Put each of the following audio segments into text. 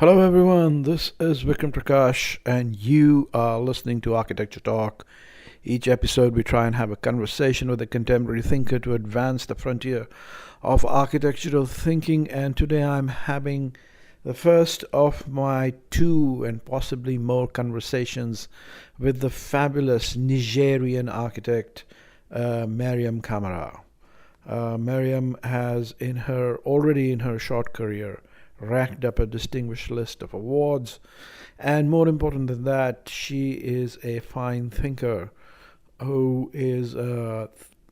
Hello, everyone. This is Vikram Prakash, and you are listening to Architecture Talk. Each episode, we try and have a conversation with a contemporary thinker to advance the frontier of architectural thinking. And today, I'm having the first of my two and possibly more conversations with the fabulous Nigerian architect, Mariam Kamara. Mariam has, already in her short career, racked up a distinguished list of awards, and more important than that, she is a fine thinker who is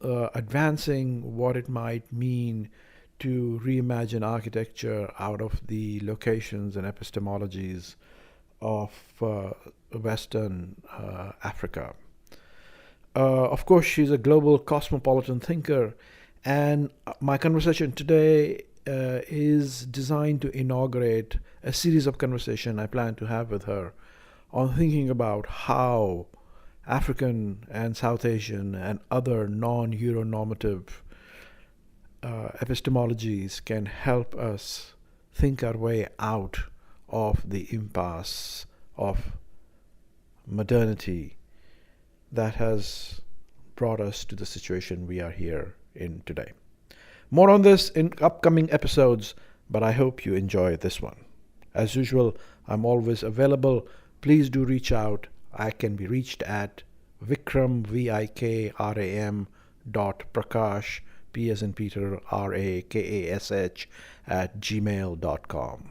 advancing what it might mean to reimagine architecture out of the locations and epistemologies of Western Africa. Of course, she's a global cosmopolitan thinker, and my conversation today is designed to inaugurate a series of conversation I plan to have with her on thinking about how African and South Asian and other non-Euronormative epistemologies can help us think our way out of the impasse of modernity that has brought us to the situation we are here in today. More on this in upcoming episodes, but I hope you enjoy this one. As usual, I'm always available. Please do reach out. I can be reached at Vikram, Vikram, Prakash, P as in Peter, Rakash, at gmail.com.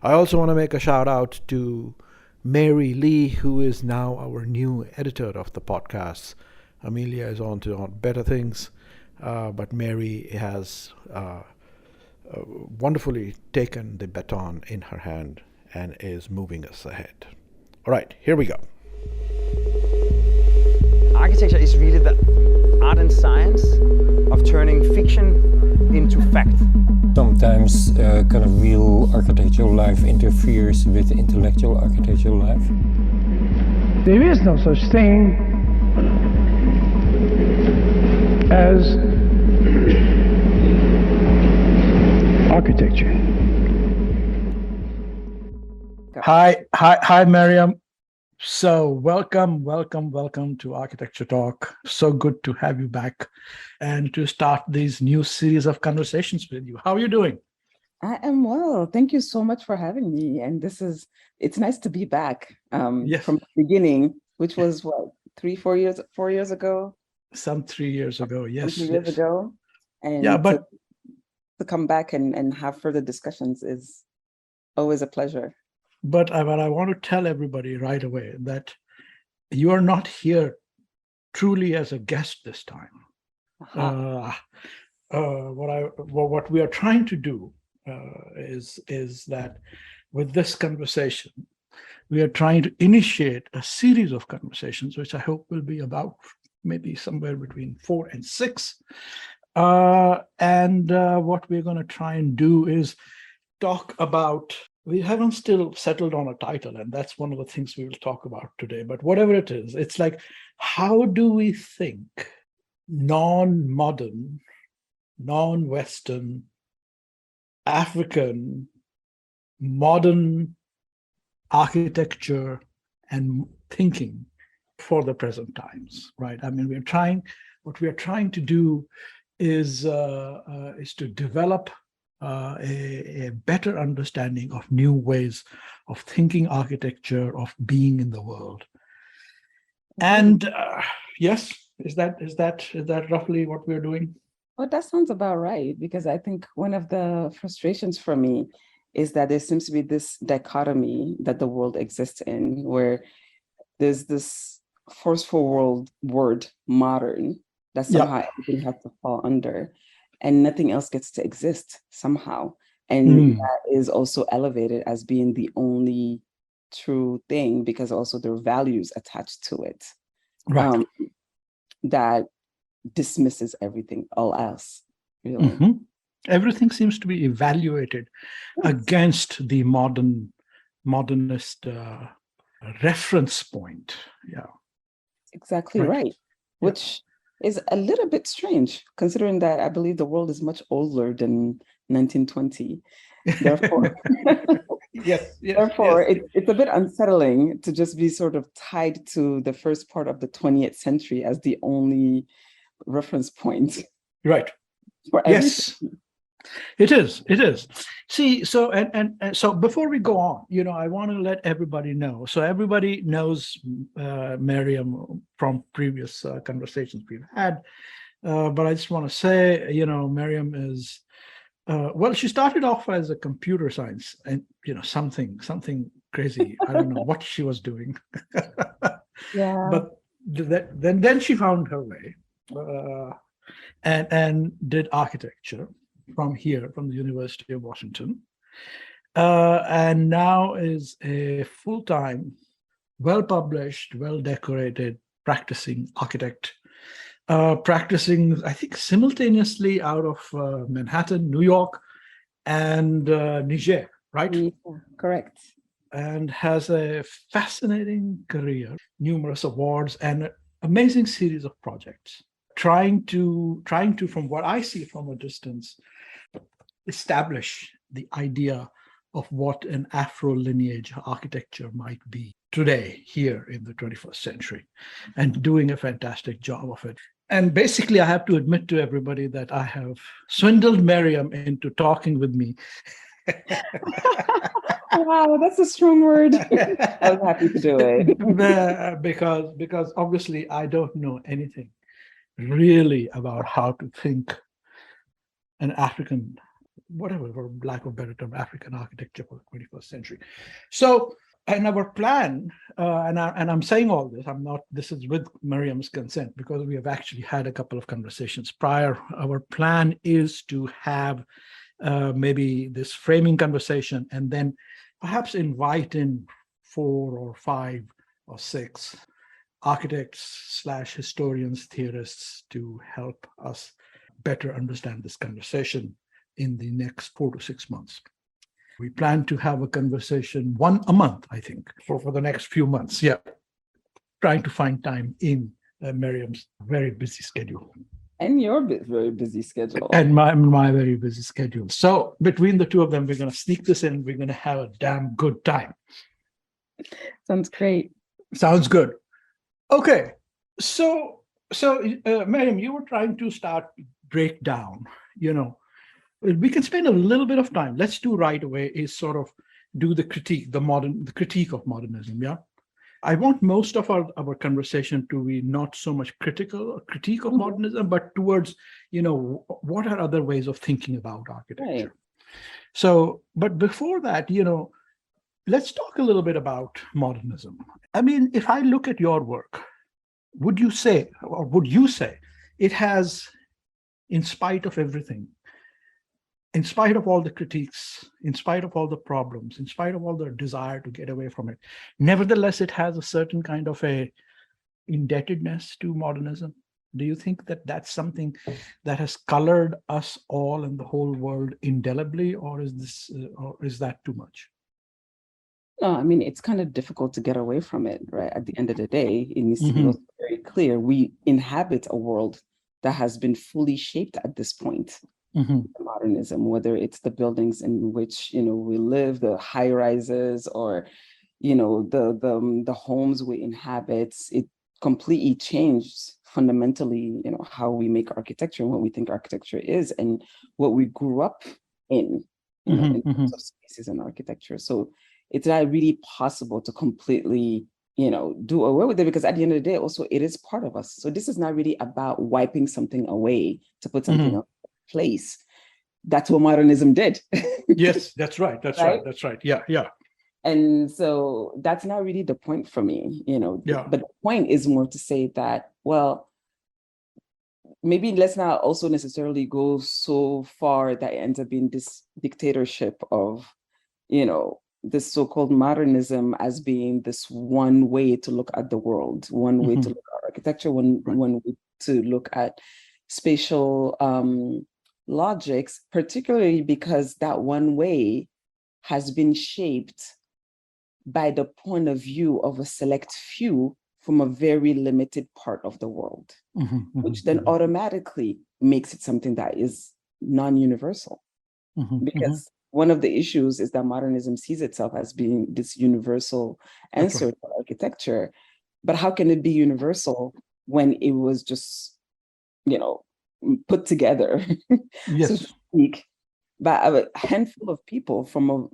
I also want to make a shout out to Mary Lee, who is now our new editor of the podcasts. Amelia is on to better things. But Mary has wonderfully taken the baton in her hand and is moving us ahead. All right, here we go. Architecture is really the art and science of turning fiction into fact. Sometimes kind of real architectural life interferes with intellectual architectural life. There is no such thing as architecture. Hi, Mariam. So welcome to Architecture Talk. So good to have you back and to start these new series of conversations with you. How are you doing? I am well. Thank you so much for having me. And it's nice to be back Yes. from the beginning, which was what, 4 years ago? Some 3 years ago, yes. 3 years ago. And Yeah, but to come back and have further discussions is always a pleasure. But I want to tell everybody right away that you are not here truly as a guest this time. What we are trying to do is that with this conversation, we are trying to initiate a series of conversations, which I hope will be about maybe somewhere between 4 and 6. And what we're going to try and do is talk about, we haven't still settled on a title, and that's one of the things we will talk about today. But whatever it is, it's like, how do we think non-modern, non-Western, African, modern architecture and thinking for the present times, right? I mean, what we are trying to do is to develop a better understanding of new ways of thinking architecture, of being in the world. And yes, is that roughly what we're doing? Well, that sounds about right, because I think one of the frustrations for me is that there seems to be this dichotomy that the world exists in, where there's this forceful word modern that somehow everything has to fall under, and nothing else gets to exist somehow. And that is also elevated as being the only true thing, because also there are values attached to it. Right. That dismisses everything, all else, really. Everything seems to be evaluated against the modernist reference point. Yeah. Exactly right. Which is a little bit strange, considering that I believe the world is much older than 1920. Therefore, Yes, yes, Therefore, yes. it's a bit unsettling to just be sort of tied to the first part of the 20th century as the only reference point Right. for everything. Yes, it is. It is. See, so and so before we go on, I want to let everybody know. So everybody knows Mariam from previous conversations we've had, but I just want to say, Mariam is well. She started off as a computer science, and something crazy. I don't know what she was doing, Yeah. but then she found her way. And did architecture from the University of Washington, and now is a full-time, well-published, well-decorated practicing architect, practicing, I think, simultaneously out of Manhattan, New York, and Niger, right? Yeah, correct. And has a fascinating career, numerous awards, and an amazing series of projects. Trying to, from what I see from a distance, establish the idea of what an Afro lineage architecture might be today here in the 21st century, and doing a fantastic job of it. And basically, I have to admit to everybody that I have swindled Mariam into talking with me. Wow, that's a strong word. I was happy to do it. because obviously I don't know anything really about how to think an African, whatever, for lack of a better term, African architecture for the 21st century. So, and our plan, and I'm saying all this, this is with Mariam's consent, because we have actually had a couple of conversations prior. Our plan is to have maybe this framing conversation, and then perhaps invite in 4 or 5 or 6 architects / historians, theorists, to help us better understand this conversation in the next 4 to 6 months. We plan to have a conversation one a month, I think, for the next few months. Yeah, trying to find time in Mariam's very busy schedule. And your very busy schedule. And my very busy schedule. So between the two of them, we're going to sneak this in. We're going to have a damn good time. Sounds great. Sounds good. Okay, so Mariam, you were trying to break down, we can spend a little bit of time. Let's do right away is sort of do the critique, the critique of modernism, yeah? I want most of our conversation to be not so much critique of modernism, but towards, what are other ways of thinking about architecture? Right. So, but before that, let's talk a little bit about modernism. I mean, if I look at your work, would you say it has, in spite of everything, in spite of all the critiques, in spite of all the problems, in spite of all the desire to get away from it, nevertheless, it has a certain kind of a indebtedness to modernism? Do you think that that's something that has colored us all and the whole world indelibly, or is that too much? No, I mean, it's kind of difficult to get away from it, right? At the end of the day, it needs to be very clear. We inhabit a world that has been fully shaped at this point. Modernism, whether it's the buildings in which we live, the high rises, or the homes we inhabit, it completely changed fundamentally how we make architecture and what we think architecture is, and what we grew up in in terms of spaces and architecture. So it's not really possible to completely do away with it, because at the end of the day, also, it is part of us. So this is not really about wiping something away to put something else in place. That's what modernism did. Yes, that's right. That's right. That's right. Yeah, yeah. And so that's not really the point for me, Yeah. But the point is more to say that, well, maybe let's not also necessarily go so far that it ends up being this dictatorship of, this so-called modernism as being this one way to look at the world, one way to look at architecture, one way to look at spatial logics, particularly because that one way has been shaped by the point of view of a select few from a very limited part of the world, which then automatically makes it something that is non-universal. Because one of the issues is that modernism sees itself as being this universal answer to architecture. But how can it be universal when it was just, put together, Yes. so to speak, by a handful of people from a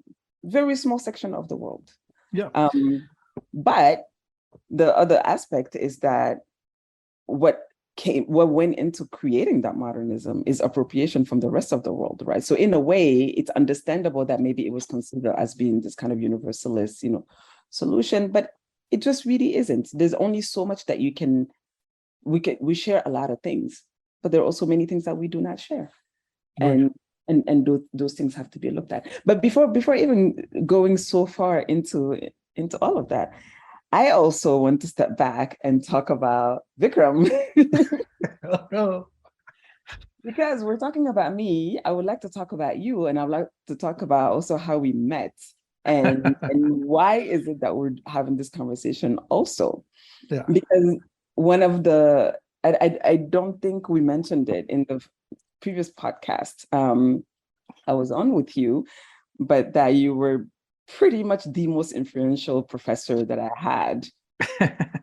very small section of the world? Yeah. But the other aspect is that what went into creating that modernism is appropriation from the rest of the world, right? So in a way, it's understandable that maybe it was considered as being this kind of universalist, solution, but it just really isn't. There's only so much that we share a lot of things, but there are also many things that we do not share. Right. And those things have to be looked at. But before even going so far into all of that, I also want to step back and talk about Vikram. Because we're talking about me, I would like to talk about you, and I would like to talk about also how we met and why is it that we're having this conversation also? Yeah. Because one of the, I don't think we mentioned it in the previous podcast I was on with you, but that you were pretty much the most influential professor that I had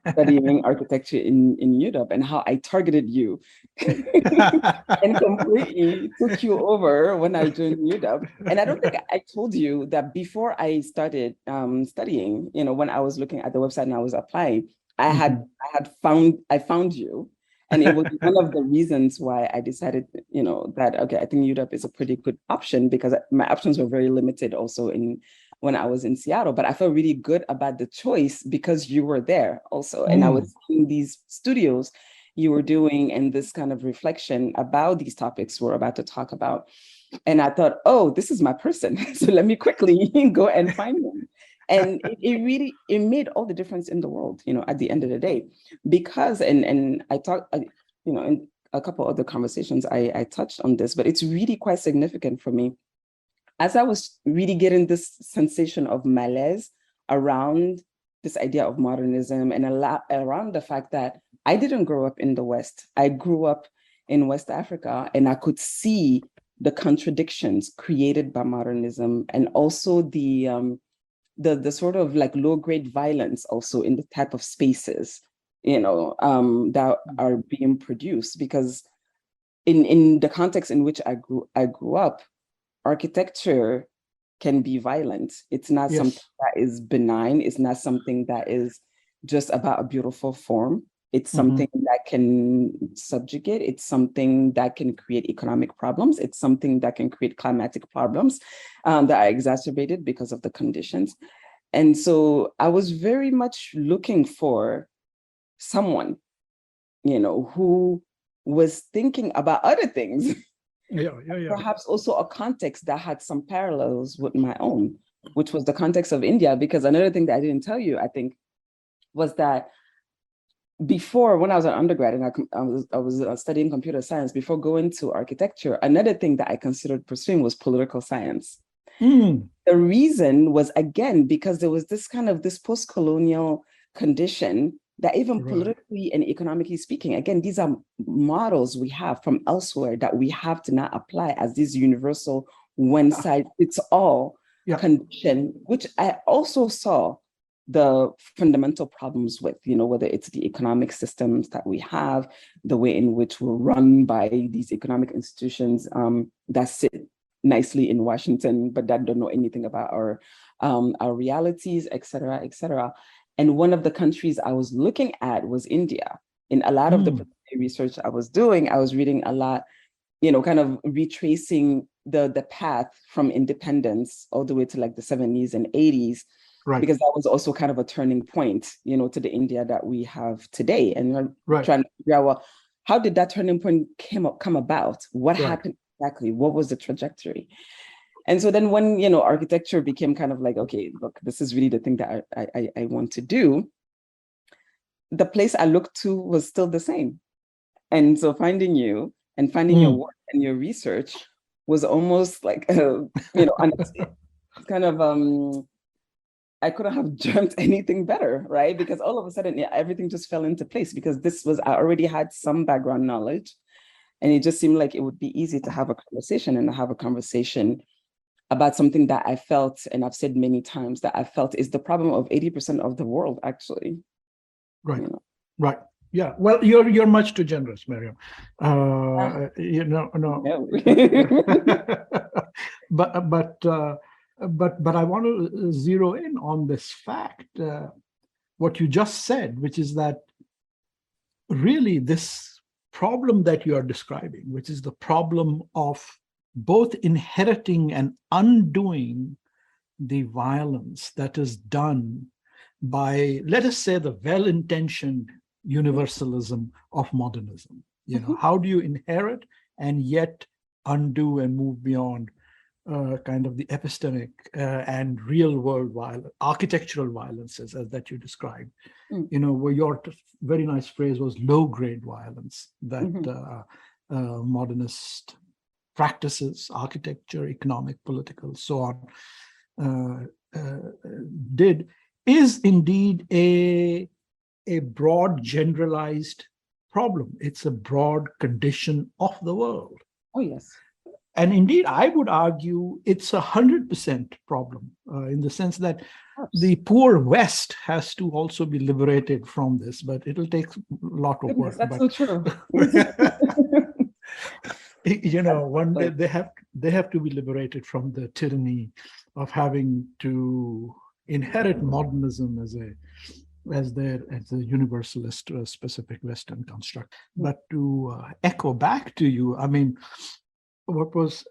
studying architecture in Europe, and how I targeted you and completely took you over when I joined Europe. And I don't think I told you that before I started studying, when I was looking at the website and I was applying, I found you. And it was one of the reasons why I decided, that, okay, I think Europe is a pretty good option, because my options were very limited also when I was in Seattle. But I felt really good about the choice because you were there also. And I was seeing these studios you were doing and this kind of reflection about these topics we're about to talk about. And I thought, oh, this is my person. So let me quickly go and find him. And it made all the difference in the world, at the end of the day, because, and I talked, in a couple other conversations, I touched on this, but it's really quite significant for me. As I was really getting this sensation of malaise around this idea of modernism, and a lot around the fact that I didn't grow up in the West. I grew up in West Africa, and I could see the contradictions created by modernism, and also the sort of like low-grade violence also in the type of spaces, that are being produced. Because in the context in which I grew up, architecture can be violent. It's not something that is benign. It's not something that is just about a beautiful form. It's something that can subjugate. It's something that can create economic problems. It's something that can create climatic problems that are exacerbated because of the conditions. And so I was very much looking for someone, who was thinking about other things. Perhaps also a context that had some parallels with my own, which was the context of India. Because another thing that I didn't tell you, I think, was that before, when I was an undergrad and I was studying computer science, before going to architecture, another thing that I considered pursuing was political science. The reason was, again, because there was this post-colonial condition that even politically and economically speaking, again, these are models we have from elsewhere that we have to not apply as this universal one-size-fits-all condition, which I also saw the fundamental problems with, whether it's the economic systems that we have, the way in which we're run by these economic institutions that sit nicely in Washington, but that don't know anything about our realities, et cetera, et cetera. And one of the countries I was looking at was India. In a lot of the research I was doing, I was reading a lot, kind of retracing the path from independence all the way to like the 70s and 80s, because that was also kind of a turning point, to the India that we have today. And we're trying to figure out, well, how did that turning point come about? What happened exactly? What was the trajectory? And so then when, architecture became kind of like, okay, look, this is really the thing that I want to do, the place I looked to was still the same. And so finding you and finding your work and your research was almost like, kind of, I couldn't have dreamt anything better, right? Because all of a sudden, everything just fell into place, because I already had some background knowledge, and it just seemed like it would be easy to have a conversation about something that I felt, and I've said many times, that I felt is the problem of 80% of the world, actually. Right. You know? Right. Yeah. Well, you're much too generous, Mariam. You know, no. No. But I want to zero in on this fact, what you just said, which is that really this problem that you are describing, which is the problem of both inheriting and undoing the violence that is done by, let us say, the well-intentioned universalism of modernism. You know, how do you inherit and yet undo and move beyond kind of the epistemic and real-world violence, architectural violences as that you described? You know, where your very nice phrase was low-grade violence that modernist practices, architecture, economic, political, so on, did, is indeed a broad generalized problem. It's a broad condition of the world. Oh, yes. And indeed, I would argue it's 100% problem in the sense that the poor West has to also be liberated from this, but it'll take a lot of work. That's so true. You know, one day they have to be liberated from the tyranny of having to inherit modernism as a universalist specific Western construct. But to echo back to you, I mean, what was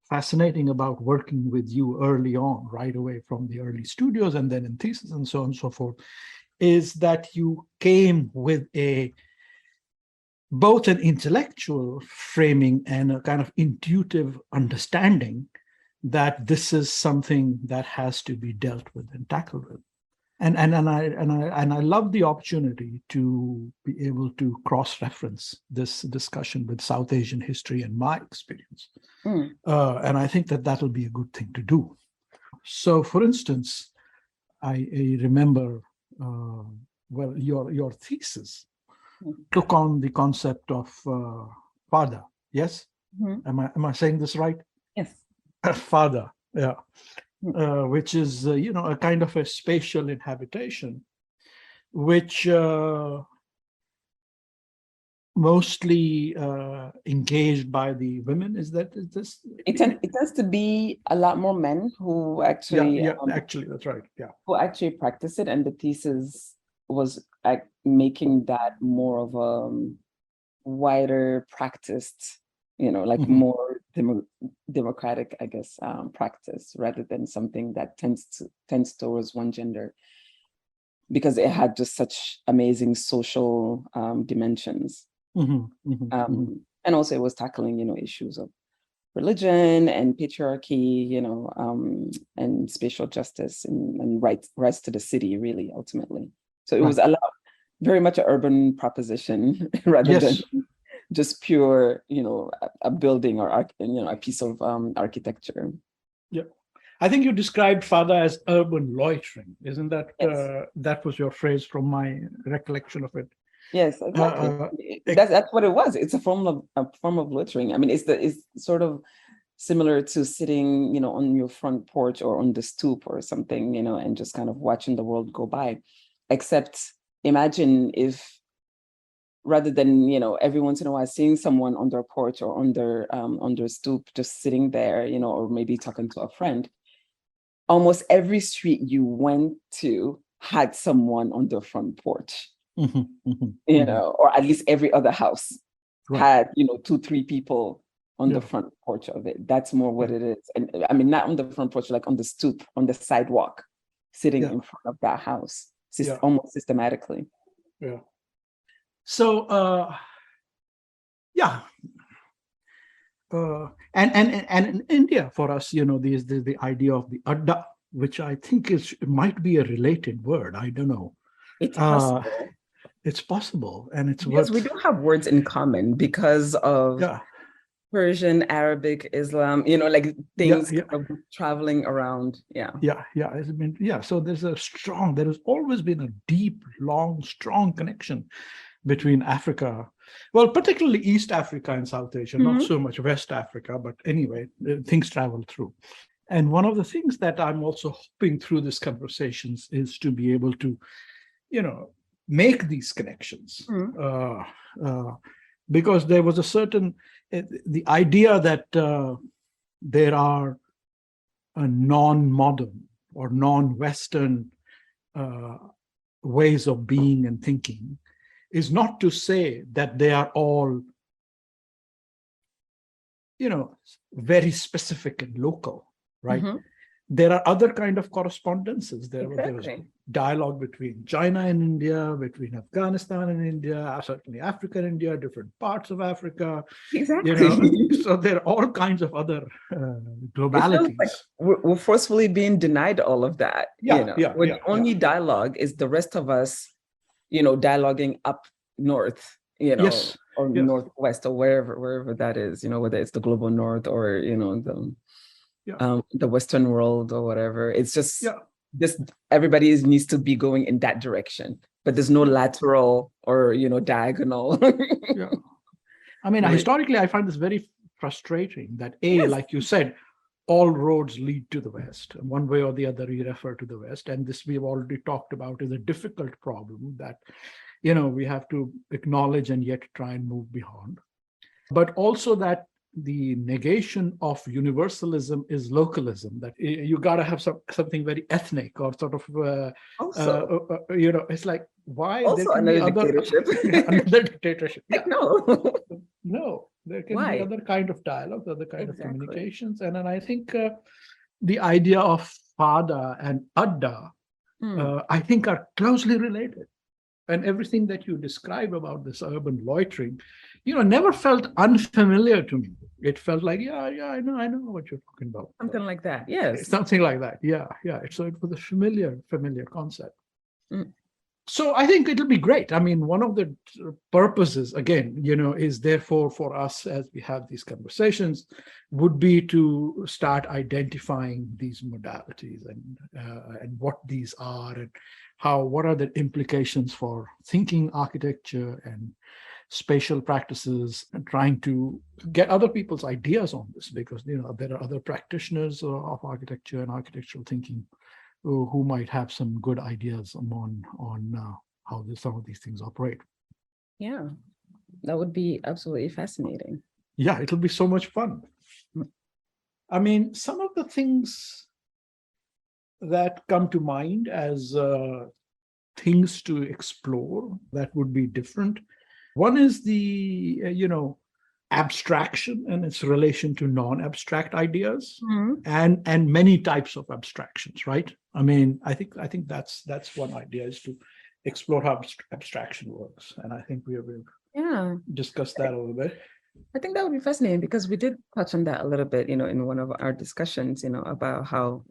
fascinating about working with you early on, right away from the early studios and then in thesis and so on and so forth, is that you came with both an intellectual framing and a kind of intuitive understanding that this is something that has to be dealt with and tackled with. And I love the opportunity to be able to cross-reference this discussion with South Asian history and my experience. And I think that that'll be a good thing to do. So, for instance, I remember, well, your thesis took on the concept of Faada. Yes, am I saying this right? Yes. Faada, yeah. Which is, you know, a kind of a spatial inhabitation, which mostly engaged by the women. Is this? It tends to be a lot more men who actually, actually, that's right. Yeah, who actually practice it, and the thesis was making that more of a wider practiced, you know, like more democratic, I guess, practice rather than something that tends towards one gender, because it had just such amazing social dimensions. And also it was tackling, you know, issues of religion and patriarchy, you know, and spatial justice and rights to the city, really, ultimately. So it was very much an urban proposition rather than just pure, you know, a building or a piece of architecture. Yeah, I think you described Faada as urban loitering, isn't that? Yes. That was your phrase from my recollection of it. Yes, exactly. That's what it was. It's a form of loitering. I mean, it's sort of similar to sitting, you know, on your front porch or on the stoop or something, you know, and just kind of watching the world go by. Except, imagine if, rather than, you know, every once in a while seeing someone on their porch or on their stoop, just sitting there, you know, or maybe talking to a friend, almost every street you went to had someone on their front porch, you know, or at least every other house had, you know, 2-3 people on the front porch of it. That's more what it is. And I mean, not on the front porch, like on the stoop, on the sidewalk, sitting in front of that house, almost systematically. Yeah. So, and in India, for us, you know, there's the idea of the Adda, which I think might be a related word. I don't know. It's possible. It's possible, and it's because we do have words in common because of Persian, Arabic, Islam. You know, like things kind of traveling around. So there has always been a deep, long, strong connection between Africa, well, particularly East Africa and South Asia, not so much West Africa, but anyway, things travel through. And one of the things that I'm also hoping through these conversations is to be able to, make these connections. Because there was a certain, the idea that there are a non-modern or non-Western ways of being and thinking is not to say that they are all, very specific and local, right? There are other kind of correspondences. There was dialogue between China and India, between Afghanistan and India, certainly Africa and India, different parts of Africa. Exactly. So there are all kinds of other globalities. Like we're forcefully being denied all of that. The only dialogue is the rest of us, dialoguing up north, or northwest or wherever that is, whether it's the global north or the Western world or whatever. It's just this, everybody needs to be going in that direction, but there's no lateral or diagonal. I mean, historically, I find this very frustrating that like you said, all roads lead to the West. One way or the other, we refer to the West. And this we've already talked about is a difficult problem that, we have to acknowledge and yet try and move beyond. But also that the negation of universalism is localism, that you got to have something very ethnic or sort of, it's like, why? Also there can another be dictatorship. Another dictatorship. No. There can Why? be other kind of dialogue, other kind of communications. And then I think the idea of Faada and Adda, I think are closely related. And everything that you describe about this urban loitering, never felt unfamiliar to me. It felt like, I know what you're talking about. Something like that, yes. Something like that, yeah. So it was a familiar concept. So I think it'll be great. I mean, one of the purposes, again, is therefore for us as we have these conversations, would be to start identifying these modalities and what these are and what are the implications for thinking architecture and spatial practices, and trying to get other people's ideas on this, because there are other practitioners of architecture and architectural thinking who might have some good ideas on how some of these things operate. Yeah, that would be absolutely fascinating. Yeah, it'll be so much fun. I mean, some of the things that come to mind as things to explore that would be different. One is the, abstraction and its relation to non-abstract ideas, and many types of abstractions, right? I mean, I think that's one idea, is to explore how abstraction works. And I think we will discuss that a little bit. I think that would be fascinating, because we did touch on that a little bit, in one of our discussions, about how,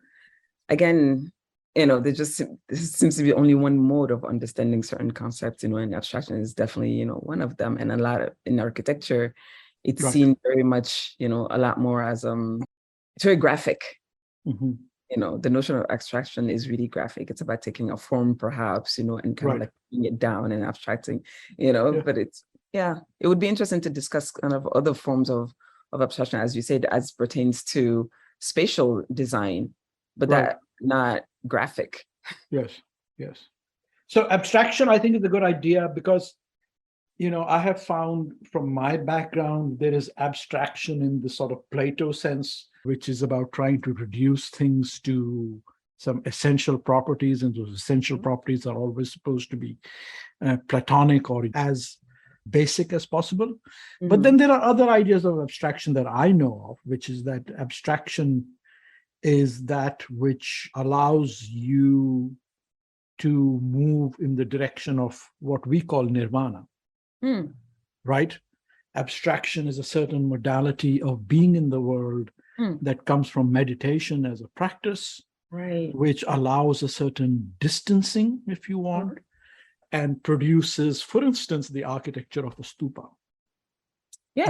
again, there seems to be only one mode of understanding certain concepts, and abstraction is definitely, one of them. And a lot of, in architecture, it's seen very much, a lot more as it's very graphic. The notion of abstraction is really graphic. It's about taking a form, perhaps, and kind of like putting it down and abstracting, but it would be interesting to discuss kind of other forms of abstraction, as you said, as pertains to spatial design, but that not graphic. Yes. So abstraction, I think, is a good idea, because I have found from my background, there is abstraction in the sort of Plato sense, which is about trying to reduce things to some essential properties, and those essential properties are always supposed to be Platonic or as basic as possible. But then there are other ideas of abstraction that I know of, which is that abstraction is that which allows you to move in the direction of what we call nirvana. Right? Abstraction is a certain modality of being in the world that comes from meditation as a practice, which allows a certain distancing, if you want, and produces, for instance, the architecture of a stupa. Yes.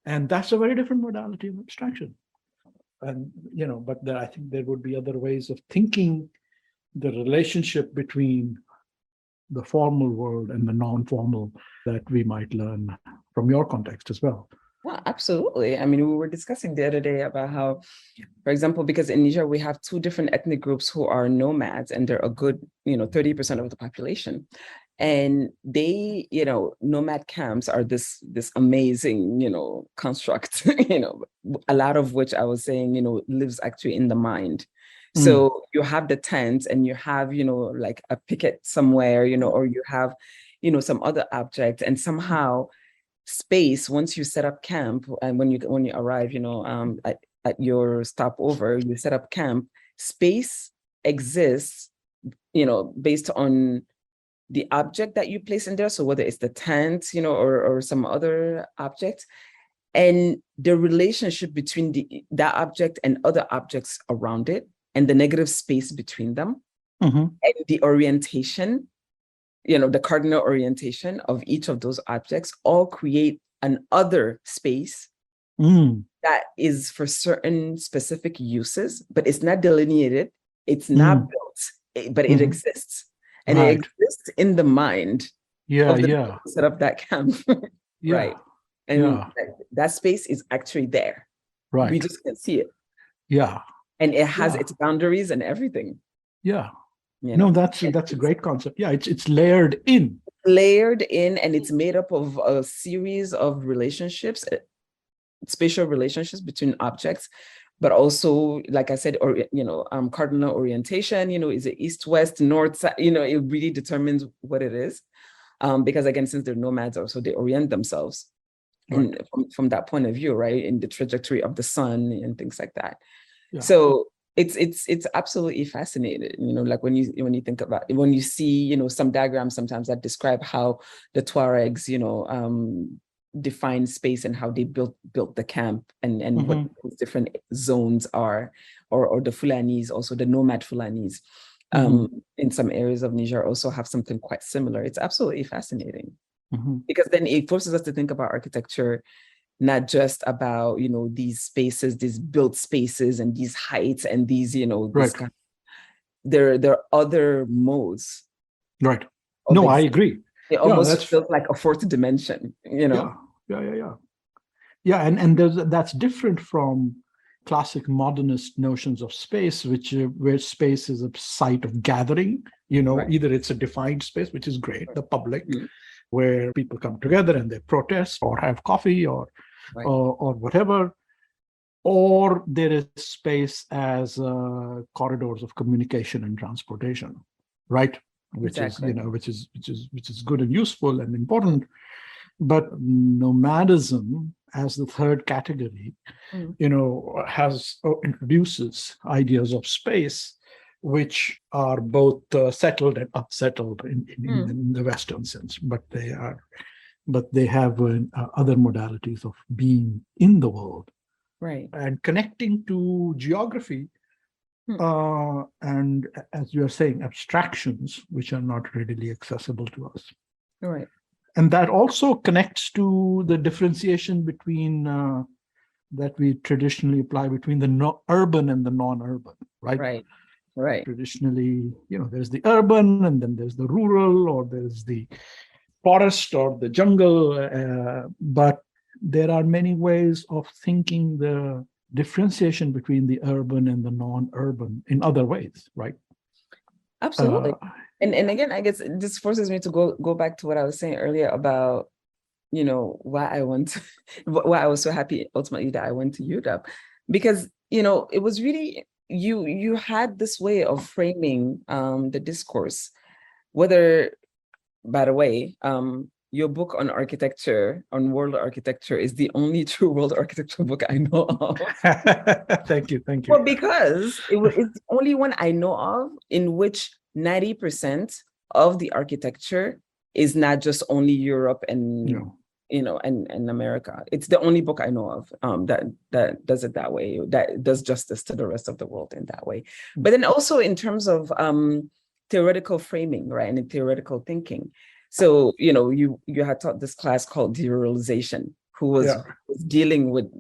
And that's a very different modality of abstraction. And, but I think there would be other ways of thinking the relationship between the formal world and the non-formal that we might learn from your context as well. Well, absolutely. I mean, we were discussing the other day about how, for example, because in Niger, we have two different ethnic groups who are nomads, and they're a good, 30% of the population. And they, nomad camps are this amazing, construct, a lot of which I was saying, lives actually in the mind. So you have the tent and you have, like a picket somewhere, or you have, some other object, and somehow space, once you set up camp, and when you arrive, at your stopover, you set up camp, space exists, based on the object that you place in there. So whether it's the tent, or some other object, and the relationship between that object and other objects around it, and the negative space between them, and the orientation, the cardinal orientation of each of those objects, all create an other space that is for certain specific uses, but it's not delineated, it's not built, but it exists. And it exists in the mind of the people who set up that camp. Right. And that space is actually there. Right. We just can't see it. Yeah. And it has its boundaries and everything. Yeah. No, that's a great concept. Yeah, it's layered in. Layered in, and it's made up of a series of relationships, spatial relationships between objects, but also, like I said, or cardinal orientation. Is it east, west, north, south? It really determines what it is, because again, since they're nomads, also they orient themselves, and from that point of view, right, in the trajectory of the sun and things like that. Yeah. So it's absolutely fascinating, like when you think about it, when you see, some diagrams sometimes that describe how the Tuaregs, define space and how they built the camp, and what those different zones are, or the Fulanis, also the nomad Fulanis, in some areas of Niger also have something quite similar. It's absolutely fascinating, because then it forces us to think about architecture not just about, these spaces, these built spaces and these heights and these, this kind of, there are other modes. Right. No, I agree. It almost feels like a fourth dimension, Yeah. Yeah, and that's different from classic modernist notions of space, where space is a site of gathering. Either it's a defined space, which is great, the public, where people come together and they protest or have coffee or whatever, or there is space as corridors of communication and transportation, right? Which is good and useful and important. But nomadism, as the third category, introduces ideas of space which are both settled and unsettled in the Western sense, but they have other modalities of being in the world, right, and connecting to geography, and, as you are saying, abstractions which are not readily accessible to us. Right. And that also connects to the differentiation between that we traditionally apply between the urban and the non-urban, right? Right. Traditionally, there's the urban, and then there's the rural, or there's the forest or the jungle. But there are many ways of thinking the differentiation between the urban and the non-urban in other ways, right? Absolutely. And again, I guess this forces me to go back to what I was saying earlier about, why I was so happy ultimately that I went to UW, because, it was really, you had this way of framing the discourse, whether, by the way, your book on architecture, on world architecture, is the only true world architecture book I know of. Thank you. Well, because it's the only one I know of in which 90% of the architecture is not just only Europe and and America. It's the only book I know of that does it that way, that does justice to the rest of the world in that way. But then also in terms of theoretical framing, right, and theoretical thinking. So you had taught this class called Derealization, who was dealing with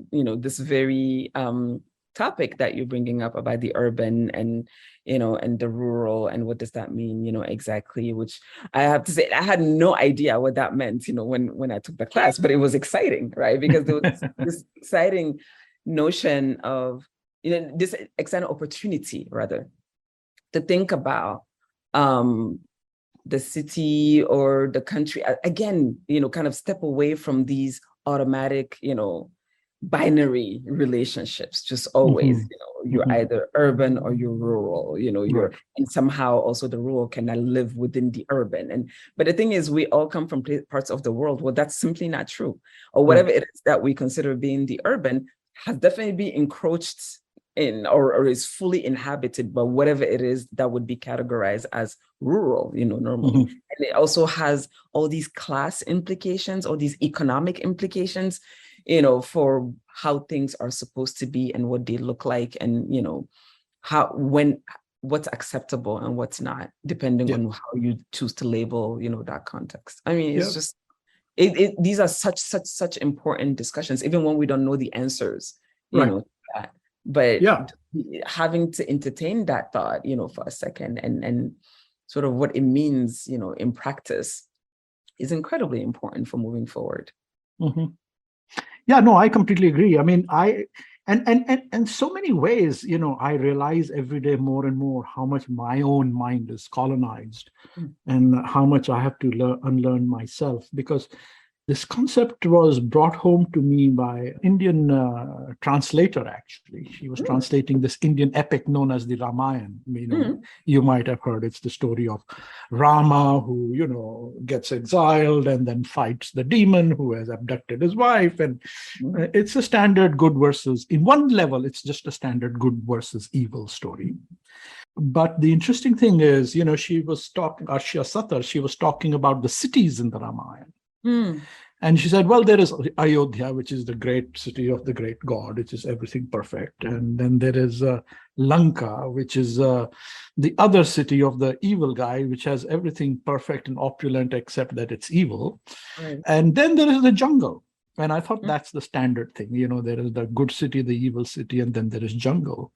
this very topic that you're bringing up about the urban and, you know, and the rural, and what does that mean, you know, exactly, which I have to say, I had no idea what that meant, you know, when I took the class, but it was exciting, right? Because there was this exciting notion of, you know, this exciting opportunity, rather, to think about the city or the country, again, you know, kind of step away from these automatic, you know, binary relationships, just always, you know, you're either urban or you're rural, you know, you're, and somehow also the rural cannot live within the urban. But the thing is, we all come from parts of the world. Well, that's simply not true. Or whatever it is that we consider being the urban has definitely been encroached in, or is fully inhabited by whatever it is that would be categorized as rural, you know, normally. And it also has all these class implications, all these economic implications, you know, for how things are supposed to be and what they look like, and, you know, what's acceptable and what's not, depending on how you choose to label, you know, that context. I mean, it's just, these are such important discussions, even when we don't know the answers, you know, to that. But having to entertain that thought, you know, for a second, and sort of what it means, you know, in practice, is incredibly important for moving forward. Yeah, no, I completely agree. I mean, and so many ways, you know, I realize every day more and more how much my own mind is colonized and how much I have to unlearn myself, because this concept was brought home to me by an Indian translator, actually. She was translating this Indian epic known as the Ramayana. You know, you might have heard, it's the story of Rama, who, you know, gets exiled and then fights the demon who has abducted his wife. And it's a standard good versus, in one level, it's just a standard good versus evil story. But the interesting thing is, you know, she was talking, Arshia Satar, she was talking about the cities in the Ramayana. And she said, well, there is Ayodhya, which is the great city of the great God, which is everything perfect. And then there is Lanka, which is the other city of the evil guy, which has everything perfect and opulent, except that it's evil. And then there is the jungle. And I thought that's the standard thing. You know, there is the good city, the evil city, and then there is jungle.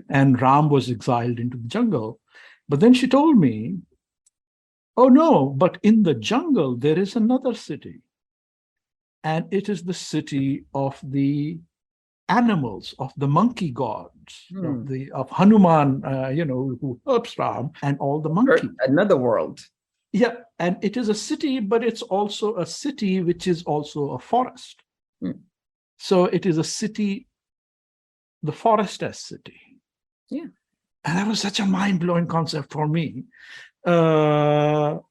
And Ram was exiled into the jungle. But then she told me, oh, no, but in the jungle, there is another city. And it is the city of the animals, of the monkey gods, of Hanuman, you know, who helps Ram, and all the monkeys. Another world. Yeah, and it is a city, but it's also a city which is also a forest. So it is a city, the forest-est city. Yeah. And that was such a mind-blowing concept for me. Because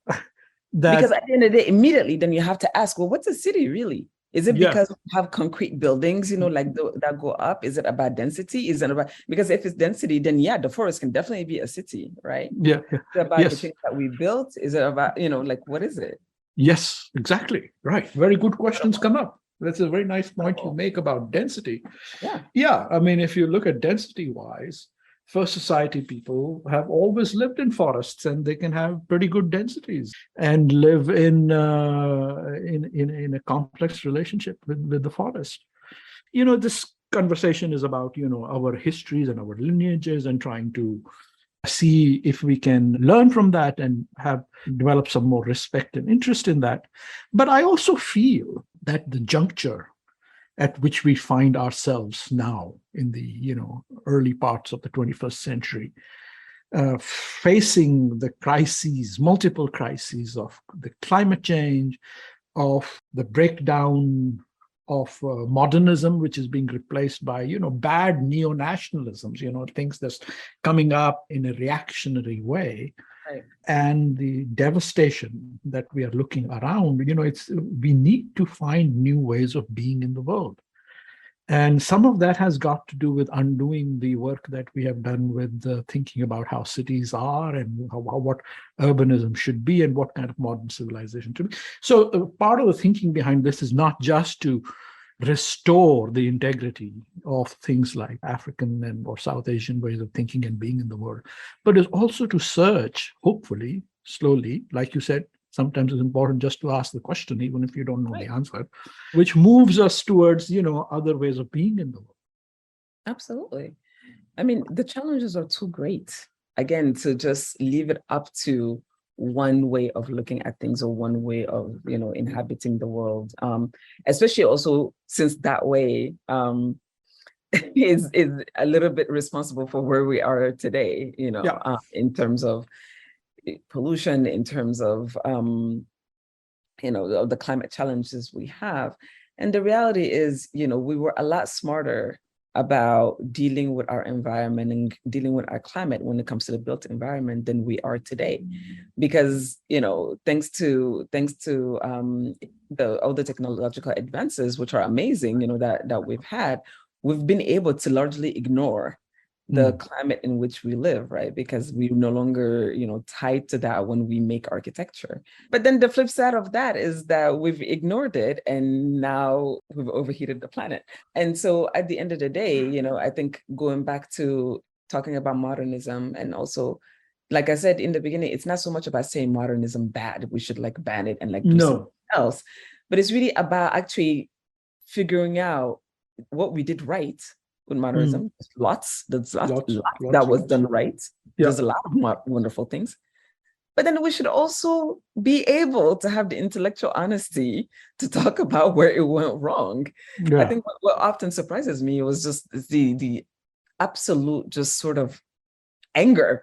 at the end of the day, immediately, then you have to ask, well, what's a city really? Is it because we have concrete buildings, you know, like that go up? Is it about density? Is it about, because if it's density, then yeah, the forest can definitely be a city, right? Yeah. Is it about the things that we built? Is it about, you know, like, what is it? Yes, exactly. Right. Very good questions come up. That's a very nice point you make about density. Yeah. I mean, if you look at density-wise, First Society people have always lived in forests, and they can have pretty good densities and live in a complex relationship with the forest. You know, this conversation is about, you know, our histories and our lineages, and trying to see if we can learn from that and develop some more respect and interest in that. But I also feel that the juncture at which we find ourselves now in the, you know, early parts of the 21st century, facing the crises, multiple crises of the climate change, of the breakdown of modernism, which is being replaced by, you know, bad neo-nationalisms, you know, things that's coming up in a reactionary way. And the devastation that we are looking around, you know, we need to find new ways of being in the world. And some of that has got to do with undoing the work that we have done with thinking about how cities are, and what urbanism should be, and what kind of modern civilization should be. So part of the thinking behind this is not just to restore the integrity of things like African or South Asian ways of thinking and being in the world, but is also to search, hopefully, slowly, like you said, sometimes it's important just to ask the question, even if you don't know the answer, which moves us towards, you know, other ways of being in the world. Absolutely. I mean, the challenges are too great, again, to just leave it up to one way of looking at things or one way of, inhabiting the world. Especially also since that way is a little bit responsible for where we are today, in terms of pollution, in terms of, the climate challenges we have. And the reality is, we were a lot smarter about dealing with our environment and dealing with our climate when it comes to the built environment than we are today, because thanks to all the technological advances, which are amazing, that we've had, we've been able to largely ignore the climate in which we live, right? Because we're no longer, tied to that when we make architecture. But then the flip side of that is that we've ignored it and now we've overheated the planet. And so at the end of the day, I think going back to talking about modernism, and also, like I said in the beginning, it's not so much about saying modernism bad, we should like ban it and like do something else, but it's really about actually figuring out what we did right with modernism. There's lots that was done right. There's a lot of wonderful things. But then we should also be able to have the intellectual honesty to talk about where it went wrong. I think what often surprises me was just the absolute just sort of anger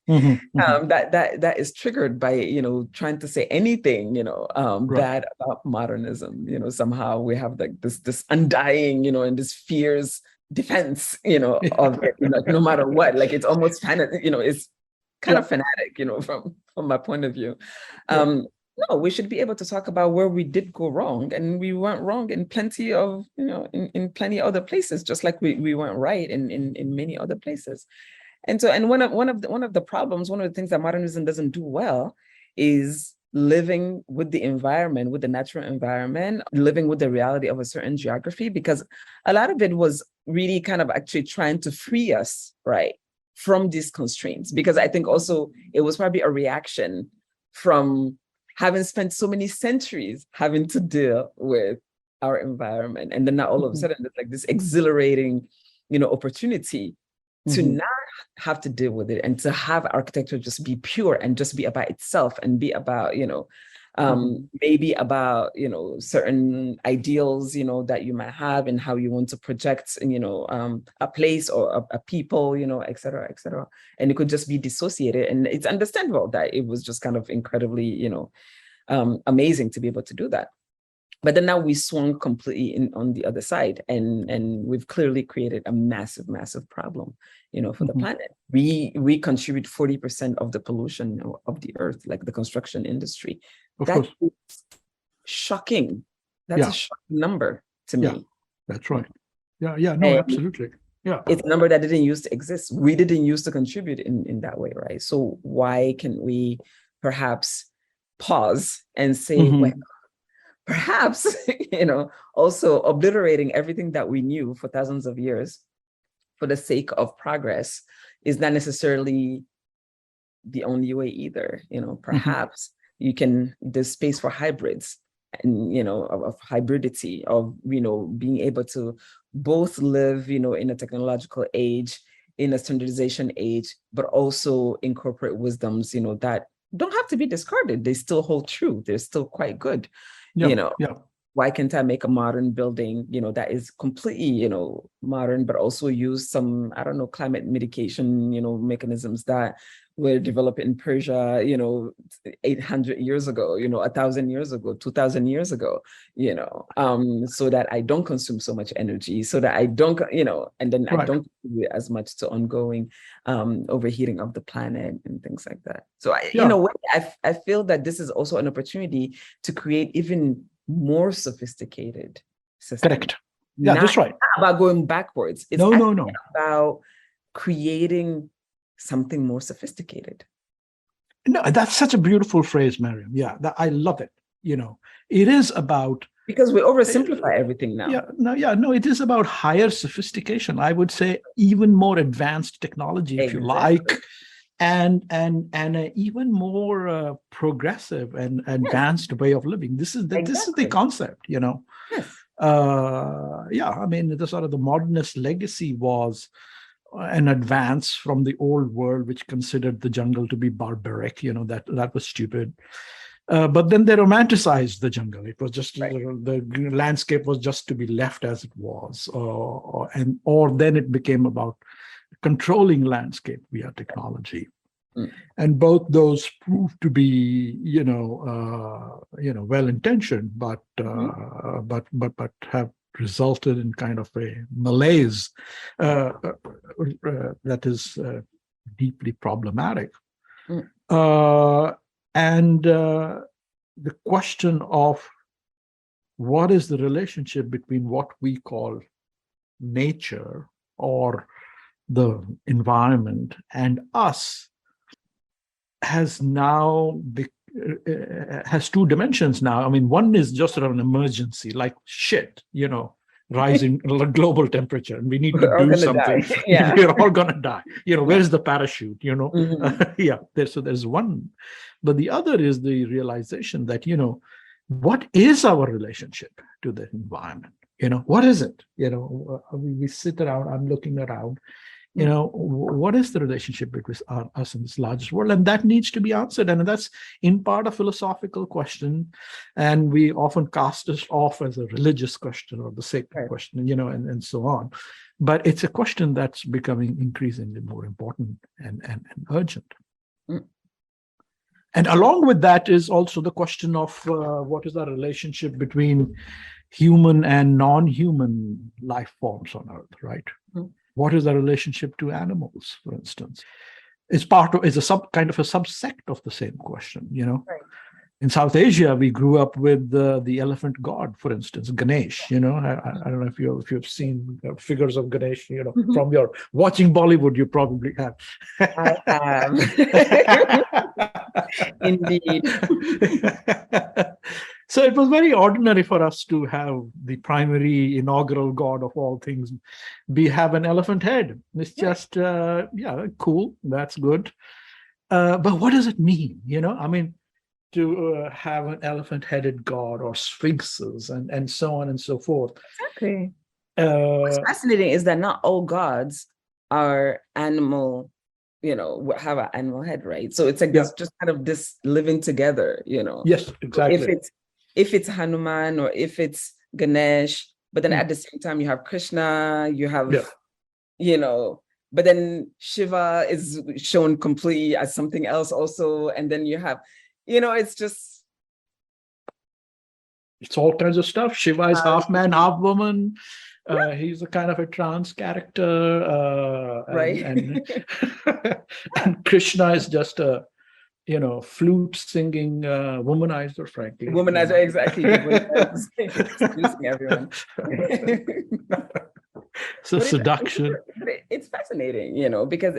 that is triggered by trying to say anything bad about modernism. Somehow we have like this undying and this fierce defense of it, no matter what. Like it's almost kind of it's kind of fanatic from my point of view. No, we should be able to talk about where we did go wrong, and we went wrong in plenty of in plenty other places, just like we went right in many other places. And so, and one of the problems, one of the things that modernism doesn't do well is living with the environment, with the natural environment, living with the reality of a certain geography, because a lot of it was really kind of actually trying to free us, right, from these constraints. Because I think also it was probably a reaction from having spent so many centuries having to deal with our environment. And then now all of a sudden, there's like this exhilarating, opportunity to not have to deal with it, and to have architecture just be pure and just be about itself and be about, maybe about, certain ideals, that you might have and how you want to project, a place or a people, et cetera, et cetera. And it could just be dissociated. And it's understandable that it was just kind of incredibly, amazing to be able to do that. But then now we swung completely on the other side, and we've clearly created a massive, massive problem, for the planet. We contribute 40% of the pollution of the earth, like the construction industry. That's shocking. That's a shocking number to me. That's right. No, absolutely. It's a number that didn't used to exist. We didn't used to contribute in that way, right? So why can we perhaps pause and say, well, perhaps, also obliterating everything that we knew for thousands of years for the sake of progress is not necessarily the only way either. Perhaps there's space for hybrids and, of hybridity, of, being able to both live, in a technological age, in a standardization age, but also incorporate wisdoms, that don't have to be discarded. They still hold true. They're still quite good. Why can't I make a modern building, that is completely, modern, but also use some, I don't know, climate mitigation, mechanisms that were developed in Persia, 800 years ago, 1,000 years ago, 2,000 years ago, so that I don't consume so much energy, so that I don't, and then I don't contribute as much to ongoing overheating of the planet and things like that. So in a way, I feel that this is also an opportunity to create even more sophisticated systems. Correct. Yeah, that's right. Not about going backwards. It's no. about creating something more sophisticated. No, that's such a beautiful phrase, Mariam. Yeah, I love it. It is about, because we oversimplify everything now. No, it is about higher sophistication. I would say even more advanced technology, if you like, and an even more progressive and advanced way of living. This is the concept, Yes. Yeah, I mean, the sort of the modernist legacy was an advance from the old world, which considered the jungle to be barbaric. That was stupid. But then they romanticized the jungle. It was just the landscape was just to be left as it was, or then it became about controlling landscape via technology. And both those proved to be, well-intentioned, but have resulted in kind of a malaise that is deeply problematic. And the question of what is the relationship between what we call nature or the environment and us has now has two dimensions now. I mean, one is just an emergency, like shit, rising global temperature, and we need to do something. Yeah. We're all gonna die. Where's the parachute? Yeah. There's one, but the other is the realization that what is our relationship to the environment? What is it? We sit around. I'm looking around. What is the relationship between us and this largest world? And that needs to be answered. And that's in part a philosophical question. And we often cast it off as a religious question or the sacred question, and so on. But it's a question that's becoming increasingly more important and urgent. And along with that is also the question of what is the relationship between human and non-human life forms on Earth, right? What is the relationship to animals, for instance? It's a kind of a subsect of the same question, Right. In South Asia, we grew up with the elephant god, for instance, Ganesh. I don't know if you've seen figures of Ganesh. From your watching Bollywood, you probably have. I have. Indeed. So it was very ordinary for us to have the primary inaugural god of all things have an elephant head. It's just, cool. That's good. But what does it mean? I mean, to have an elephant-headed god or sphinxes and so on and so forth. Exactly. What's fascinating is that not all gods are animal, have an animal head, right? So it's like this, just kind of this living together, Yes, exactly. If it's Hanuman or if it's Ganesh, but then at the same time you have Krishna, you have, but then Shiva is shown completely as something else also. And then you have, it's all kinds of stuff. Shiva is half man, half woman. He's a kind of a trans character. Right. And Krishna is just a, flute singing womanizer, frankly. Womanizer, exactly. Seducing everyone. So seduction. It's fascinating, because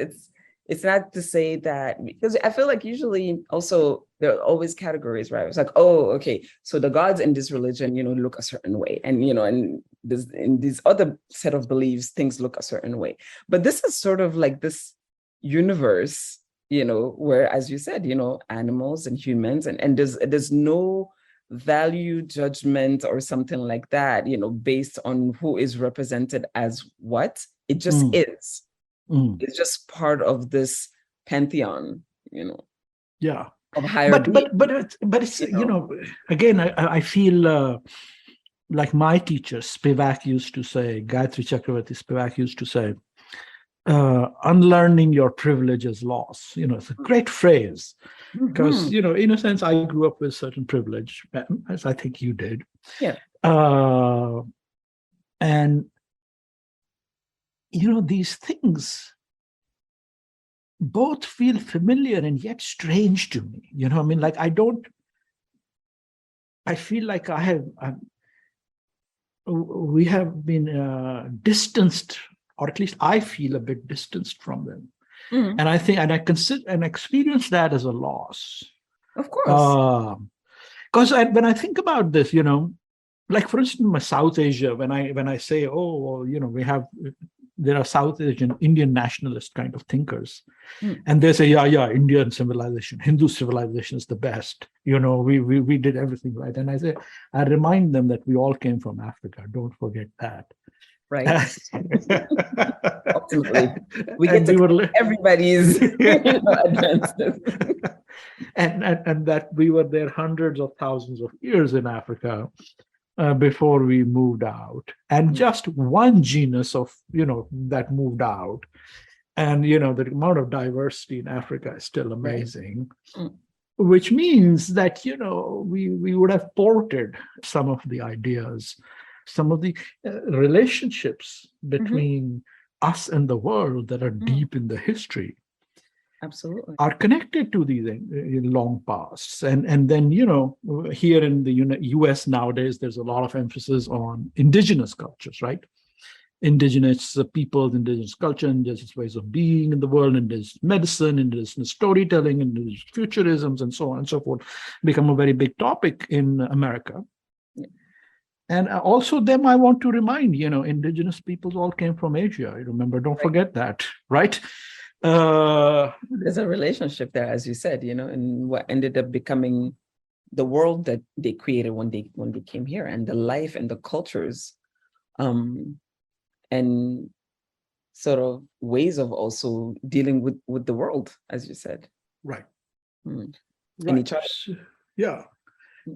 it's not to say that, because I feel like usually also there are always categories, right? It's like, oh, okay, so the gods in this religion, look a certain way. And, and in this other set of beliefs, things look a certain way. But this is sort of like this universe, where, as you said, animals and humans, and there's no value judgment or something like that, based on who is represented as what. It just is. It's just part of this pantheon, Yeah. of higher being. But it's again, I feel like my teacher Spivak used to say, Gayatri Chakravarti Spivak used to say, unlearning your privilege is loss. It's a great phrase because, in a sense, I grew up with certain privilege, as I think you did. Yeah. And these things both feel familiar and yet strange to me. I mean, like, I feel like we have been distanced, or at least I feel a bit distanced from them. And I think, and I consider and experience that as a loss. Of course. Because when I think about this, like, for instance, my South Asia, when I say, we have there are South Asian, Indian nationalist kind of thinkers. And they say, yeah, Indian civilization, Hindu civilization is the best. We did everything right. And I remind them that we all came from Africa. Don't forget that. Right. Ultimately, we get to everybody's advances. and that we were there hundreds of thousands of years in Africa before we moved out, and just one genus of that moved out, and the amount of diversity in Africa is still amazing. Which means that we would have ported some of the ideas, some of the relationships between us and the world that are deep in the history. Absolutely. Are connected to these long pasts. And then, here in the US nowadays, there's a lot of emphasis on indigenous cultures, right? Indigenous peoples, indigenous culture, indigenous ways of being in the world, indigenous medicine, indigenous storytelling, indigenous futurisms, and so on and so forth, become a very big topic in America. And also them, I want to remind, indigenous peoples all came from Asia. Remember, don't forget that, right? There's a relationship there, as you said, and what ended up becoming the world that they created when they came here, and the life and the cultures, and sort of ways of also dealing with the world, as you said. Right. And each other. Yeah.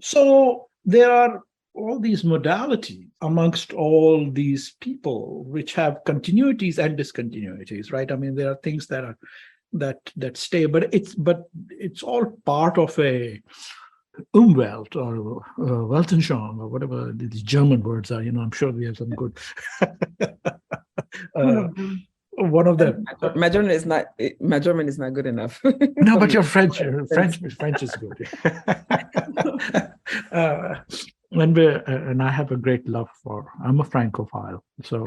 So there are all these modalities amongst all these people which have continuities and discontinuities, right? I mean, there are things that are that stay, but it's all part of a Umwelt or Weltanschauung or whatever these German words are. I'm sure we have some good. One of them. My German is not good enough. No, but your French is good. And I have a great love I'm a Francophile. So,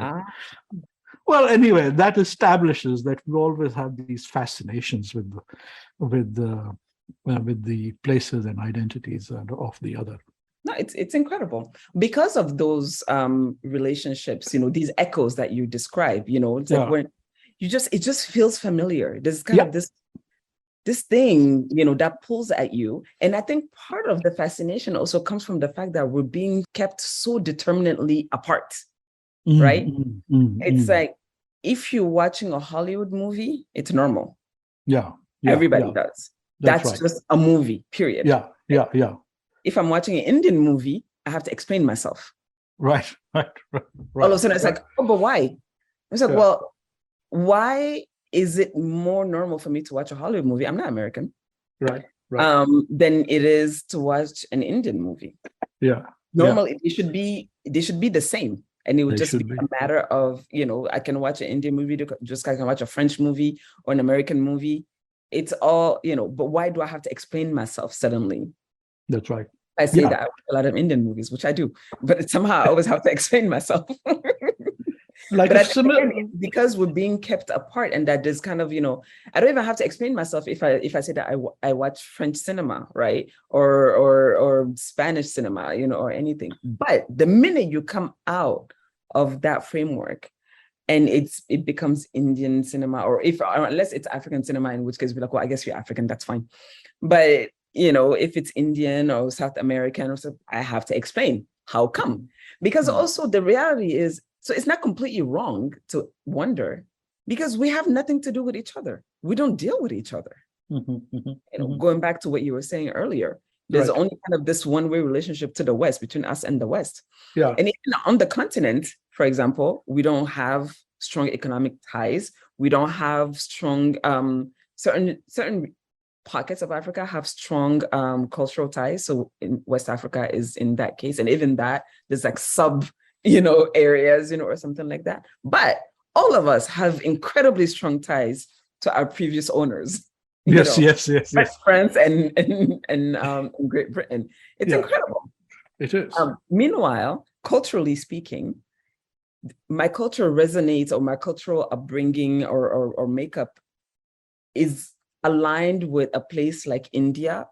well, anyway, that establishes that we always have these fascinations with the places and identities of the other. No, it's incredible because of those relationships. These echoes that you describe. It's like when it just feels familiar. There's kind of this thing, that pulls at you. And I think part of the fascination also comes from the fact that we're being kept so determinately apart, right? It's like, if you're watching a Hollywood movie, it's normal. Yeah. Everybody does. That's right. Just a movie, period. Yeah. If I'm watching an Indian movie, I have to explain myself. Right. All of a sudden it's like, oh, but why? It's like, well, why is it more normal for me to watch a Hollywood movie? I'm not American. Right. Than it is to watch an Indian movie. Yeah. Normally they should be the same. And it would just be a matter of, I can watch an Indian movie just like I can watch a French movie or an American movie. It's all, but why do I have to explain myself suddenly? That's right. I say that I watch a lot of Indian movies, which I do, but somehow I always have to explain myself. Because we're being kept apart, and that is kind of, I don't even have to explain myself if I say that I watch French cinema, right, or Spanish cinema, or anything. But the minute you come out of that framework, and it becomes Indian cinema, or unless it's African cinema, in which case we're like, well, I guess you're African, that's fine. But if it's Indian or South American or so, I have to explain how come, because also the reality is. So it's not completely wrong to wonder, because we have nothing to do with each other. We don't deal with each other. Going back to what you were saying earlier, there's only kind of this one-way relationship to the West, between us and the West. Yeah. And even on the continent, for example, we don't have strong economic ties. We don't have strong, certain pockets of Africa have strong cultural ties. So in West Africa is in that case. And even that, there's like areas, or something like that. But all of us have incredibly strong ties to our previous owners. Yes. France and Great Britain. It's incredible. It is. Meanwhile, culturally speaking, my culture resonates, or my cultural upbringing or makeup is aligned with a place like India,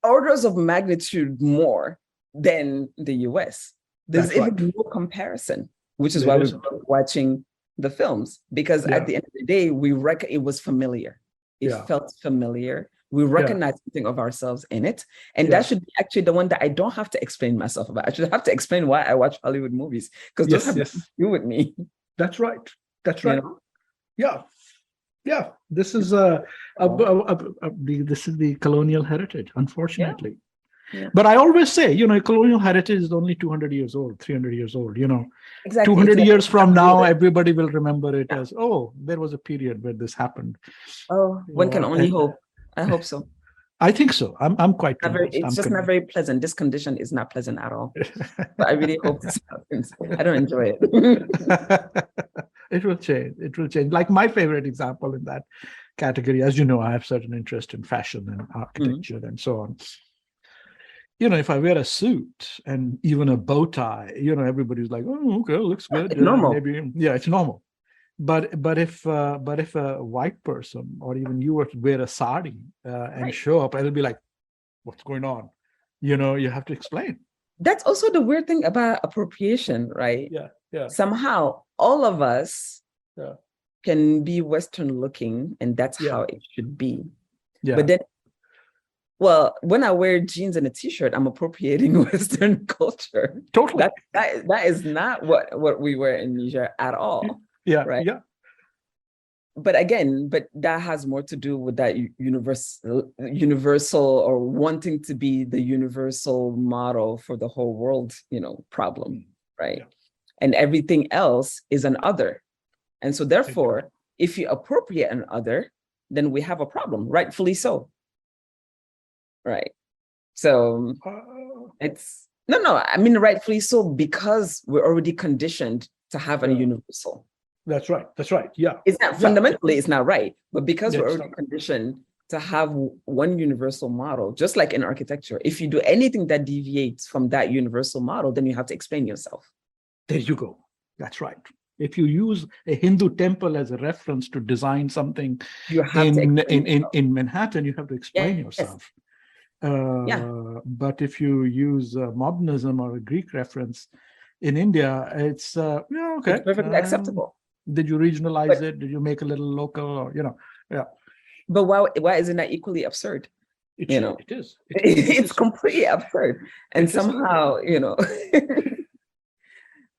orders of magnitude more than the US. There's even no comparison, which is why we're watching the films, because at the end of the day, it was familiar. It felt familiar. We recognize something of ourselves in it. And that should be actually the one that I don't have to explain myself about. I should have to explain why I watch Hollywood movies, because those have nothing to do with me. That's right. That's right. You know? Yeah. This is this is the colonial heritage, unfortunately. Yeah. But I always say, colonial heritage is only 200 years old, 300 years old, Exactly. 200 years from now, everybody will remember it as, oh, there was a period where this happened. Oh, one can only hope. I hope so. I think so. I'm quite convinced. It's just not very pleasant. This condition is not pleasant at all. But I really hope this happens. I don't enjoy it. It will change. It will change. Like my favorite example in that category, as you know, I have certain interest in fashion and architecture and so on. If I wear a suit and even a bow tie, everybody's like, oh, okay, looks good. It's normal. Maybe, it's normal. But if a white person or even you were to wear a sari and show up, it'll be like, what's going on? You have to explain. That's also the weird thing about appropriation, right? Yeah. Somehow all of us can be Western looking, and that's how it should be. Yeah. But then, well, when I wear jeans and a t-shirt, I'm appropriating Western culture. Totally. That is not what we wear in Niger at all. Yeah. Right. Yeah. But that has more to do with that universal or wanting to be the universal model for the whole world, problem, right? Yeah. And everything else is an other. And so therefore, if you appropriate an other, then we have a problem, rightfully so. Right. So it's rightfully so, because we're already conditioned to have a universal. That's right. Yeah. It's not fundamentally, it's not right, but because we're already conditioned to have one universal model, just like in architecture, if you do anything that deviates from that universal model, then you have to explain yourself. There you go. That's right. If you use a Hindu temple as a reference to design something in Manhattan, you have to explain yourself. But if you use modernism or a Greek reference in India, it's okay. It's perfectly acceptable. Did you regionalize it? Did you make a little local, or But why isn't that equally absurd? It is. It's completely absurd. And somehow,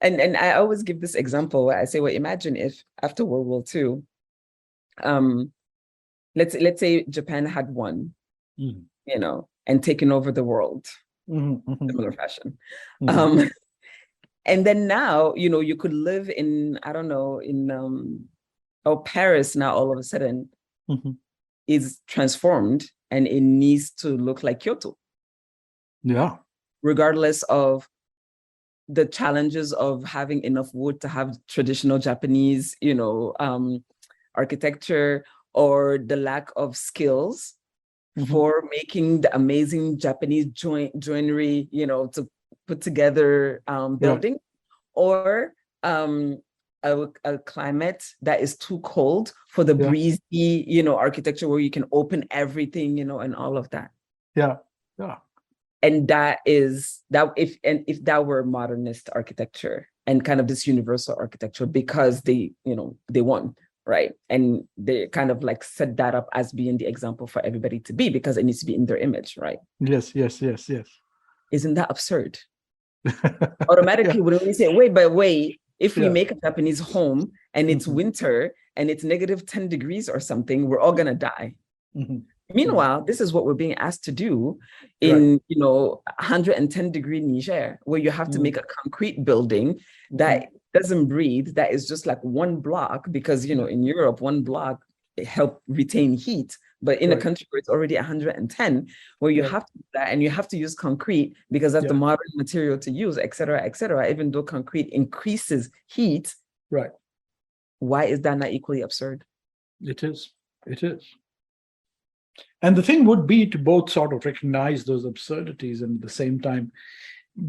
and I always give this example where I say, well, imagine if after World War II, let's say Japan had won, and taken over the world, similar fashion. And then now, you could live in, I don't know, in Paris now all of a sudden is transformed and it needs to look like Kyoto. Yeah. Regardless of the challenges of having enough wood to have traditional Japanese, architecture, or the lack of skills for making the amazing Japanese joinery, to put together building, or a climate that is too cold for the breezy, architecture where you can open everything, and all of that. Yeah. And if that were modernist architecture and kind of this universal architecture, because they won, right? And they kind of like set that up as being the example for everybody to be, because it needs to be in their image, right? Yes. Isn't that absurd? Automatically, when we say, wait, if we make a Japanese home and it's winter and it's -10 degrees or something, we're all gonna die. Meanwhile, this is what we're being asked to do in 110-degree Niger, where you have to make a concrete building that doesn't breathe, that is just like one block, because in Europe, one block help retain heat. But in a country where it's already 110, where you have to do that, and you have to use concrete because that's the modern material to use, et cetera, even though concrete increases heat. Right. Why is that not equally absurd? It is. And the thing would be to both sort of recognize those absurdities and at the same time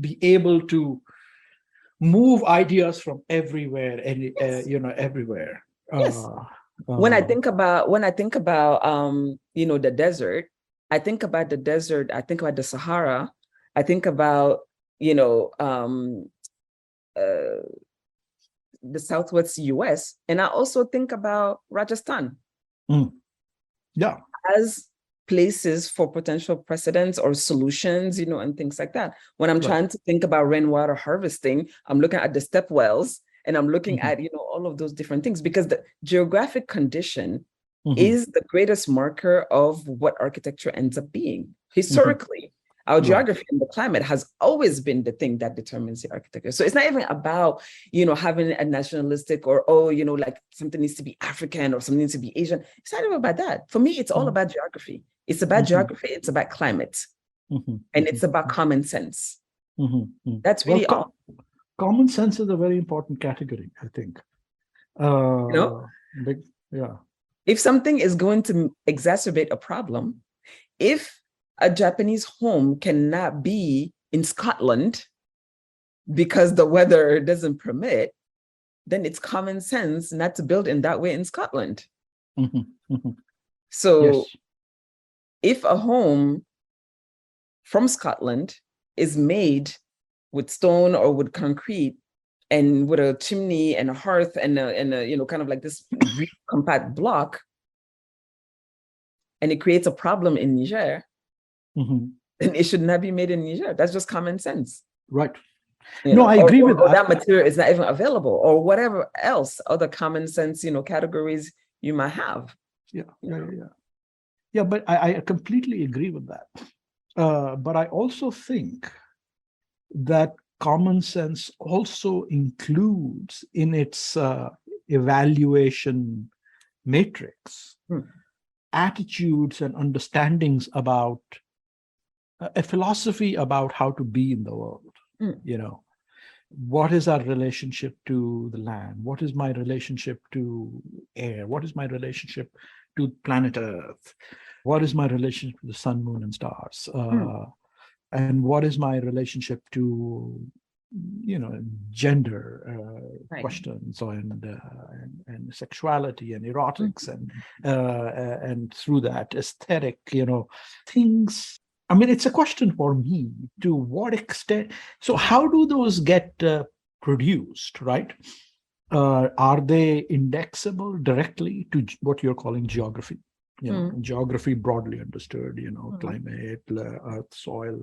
be able to move ideas from everywhere and everywhere. Yes. When I think about the desert, I think about the desert, I think about the Sahara, I think about the Southwest US, and I also think about Rajasthan Yeah. as places for potential precedents or solutions, and things like that. When I'm trying to think about rainwater harvesting, I'm looking at the step wells, and I'm looking at, all of those different things, because the geographic condition is the greatest marker of what architecture ends up being. Historically, our geography and the climate has always been the thing that determines the architecture. So it's not even about, having a nationalistic or, like something needs to be African or something needs to be Asian. It's not even about that. For me, it's all about geography. It's about geography. It's about climate. And it's about common sense. That's really all. Common sense is a very important category, I think. If something is going to exacerbate a problem, if a Japanese home cannot be in Scotland because the weather doesn't permit, then it's common sense not to build in that way in Scotland. So if a home from Scotland is made with stone or with concrete and with a chimney and a hearth and a kind of like this compact block, and it creates a problem in Niger, then it should not be made in Niger. That's just common sense. Right. I agree with that. That material is not even available, or whatever else, other common sense, categories you might have. Yeah, but I completely agree with that. But I also think that common sense also includes in its evaluation matrix attitudes and understandings about a philosophy about how to be in the world. What is our relationship to the land? What is my relationship to air? What is my relationship to planet Earth? What is my relationship to the sun, moon, and stars? And what is my relationship to, gender questions and sexuality and erotics and through that aesthetic, things. I mean, it's a question for me, to what extent. So how do those get produced, right? Are they indexable directly to what you're calling geography? Geography broadly understood, climate, earth, soil,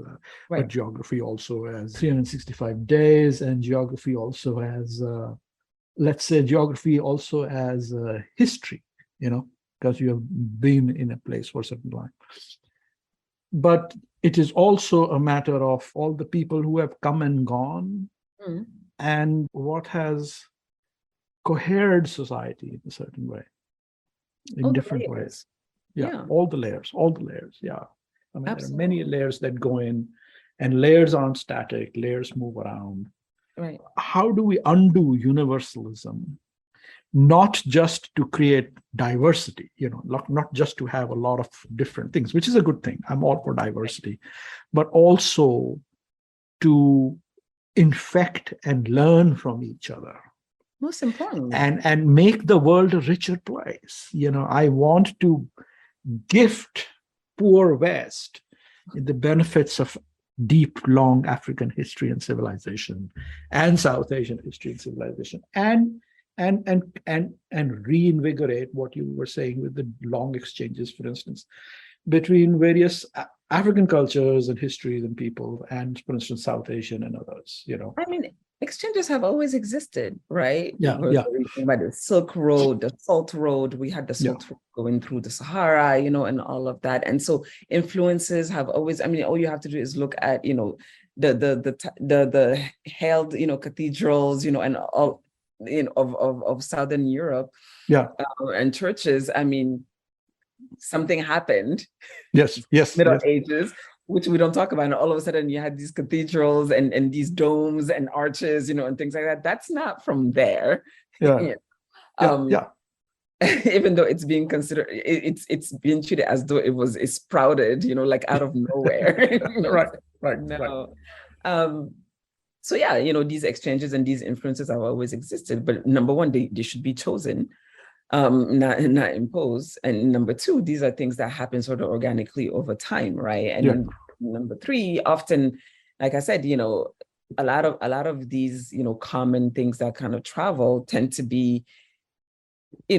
but geography also has 365 days, and geography also has, let's say, geography also has history, because you have been in a place for a certain time. But it is also a matter of all the people who have come and gone, and what has cohered society in a certain way, in different ways. All the layers. I mean, there are many layers that go in, and layers aren't static, layers move around. Right. How do we undo universalism? Not just to create diversity, not just to have a lot of different things, which is a good thing. I'm all for diversity, but also to infect and learn from each other. Most importantly. And make the world a richer place. I want to gift poor West the benefits of deep, long African history and civilization, and South Asian history and civilization, and reinvigorate what you were saying with the long exchanges, for instance, between various African cultures and histories and people, and, for instance, South Asian and others. I mean, exchanges have always existed, right? Yeah. By the Silk Road, the Salt Road, we had the Salt Road going through the Sahara, and all of that. And so influences have always, all you have to do is look at, the held, cathedrals, and all, of Southern Europe, and churches. Something happened. Yes. Middle Ages, which we don't talk about. And all of a sudden you had these cathedrals and these domes and arches, and things like that. That's not from there. Yeah. Even though it's being considered, it's being treated as though it sprouted, like out of nowhere. Right. No. So these exchanges and these influences have always existed. But number one, they should be chosen, not imposed. And number two, these are things that happen sort of organically over time, right? And then number three, often, like I said, a lot of these, common things that kind of travel tend to be,